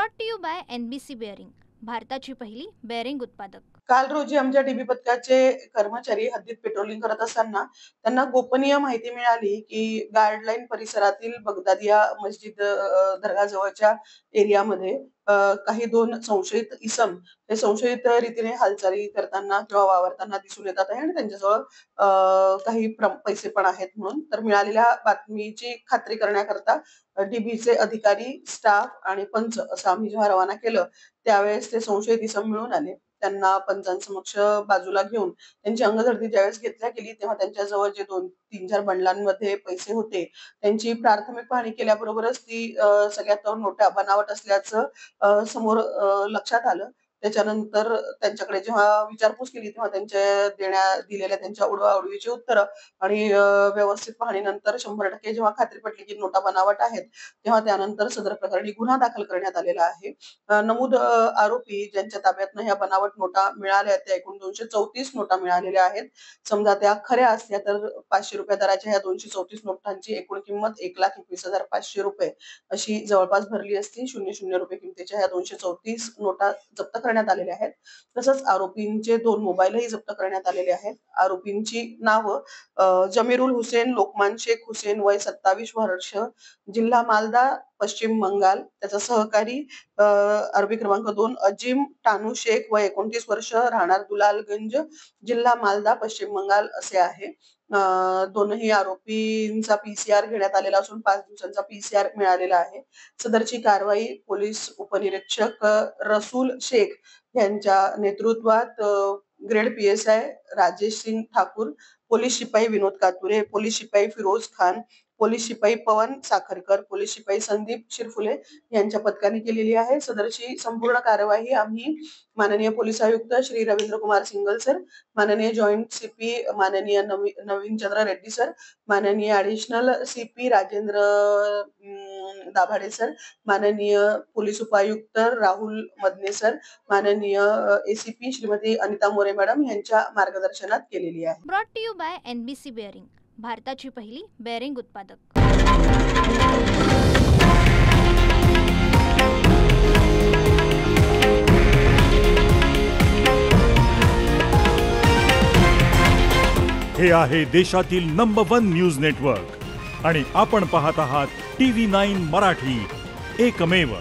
Brought to you by NBC bearing, भारताची पहिली bearing उत्पादक। काल रोजी आमच्या डीबी पथकाचे कर्मचारी हद्दीत पेट्रोलिंग करत असताना त्यांना गोपनीय माहिती मिळाली की गार्डलाईन परिसरातील बगदादिया मस्जिद दर्गाजवळच्या एरियामध्ये काही दोन संशयित इसम हे संशयित रीतीने हालचाली करताना किंवा वावरताना दिसून येतात आहे आणि त्यांच्याजवळ काही पैसे पण आहेत म्हणून. तर मिळालेल्या बातमीची खात्री करण्याकरता डीबीचे अधिकारी, स्टाफ आणि पंच असं आम्ही जेव्हा रवाना केलं त्यावेळेस ते संशयित इसम मिळून आले. त्यांना पंचांसमक्ष बाजूला घेऊन त्यांची अंगझडती ज्यावेळेस घेतल्या गेली तेव्हा त्यांच्याजवळ जे 2-3-4 बंडलांमध्ये पैसे होते त्यांची प्राथमिक पाहणी केल्याबरोबरच ती सगळ्यात नोटा बनावट असल्याचं समोर लक्षात आलं. त्याच्यानंतर त्यांच्याकडे जेव्हा विचारपूस केली तेव्हा दिलेल्या त्यांच्या उडवाउडवीची उत्तरं आणि व्यवस्थित पाहणीनंतर 100% जेव्हा खात्री पटली की नोटा बनावट आहेत, तेव्हा त्यानंतर सदर प्रकरणी गुन्हा दाखल करण्यात आलेला आहे. नमूद आरोपी ज्यांच्या ताब्यातनं ह्या बनावट नोटा मिळाल्या त्या एकूण 234 नोटा मिळालेल्या आहेत. समजा त्या खऱ्या असल्या तर ₹500 दराच्या ह्या 234 नोटांची एकूण किंमत ₹1,21,500 अशी जवळपास भरली असती. ₹00 किमतीच्या ह्या 234 नोटा जप्त करण्यात आलेल्या आहेत. तसंच आरोपींचे 2 मोबाईलही जप्त करण्यात आलेले आहेत. आरोपींची नावं जमीरुल हुसेन लोकमान शेख हुसेन, वय 27 वर्ष, जिल्हा मालदा, पश्चिम बंगाल. त्याचा सहकारी आरोपी क्रमांक 2 अजीम टानू शेख, वय 29 वर्ष, राहणार दुलालगंज, जिल्हा मालदा, पश्चिम बंगाल असे आहे. दोनही आरोपींचा PCR घेण्यात आलेला असून 5 दिवसांचा PCR मिळालेला आहे. सदरची कारवाई पोलीस उपनिरीक्षक रसूल शेख यांच्या नेतृत्वात grade PSI Rajesh Singh Thakur, police शिपाई विनोद कातुरे, पोलीस शिपाई फिरोज खान, पोलीस शिपाई पवन साखरकर, पोलीस शिपाई संदीप शिरफुले यांच्या पथकाने केलेली आहे. सदरची संपूर्ण कार्यवाही आम्ही माननीय पोलीस आयुक्त श्री रवींद्र कुमार सिंगल सर, माननीय जॉईंट CP माननीय नवीन चंद्र रेड्डी सर, माननीय additional CP Rajendra Dabhade sir, माननीय पोलीस उपायुक्त राहुल मदने सर, माननीय ACP श्रीमती अनिता मोरे मॅडम यांच्या मार्गदर्शनात केलेली आहे. Brought to you by NBC bearing, भारताची पहिली बेअरिंग उत्पादक। हे आहे देशातील नंबर 1 न्यूज नेटवर्क आणि आपण पाहत आहात TV9 मराठी, एकमेव।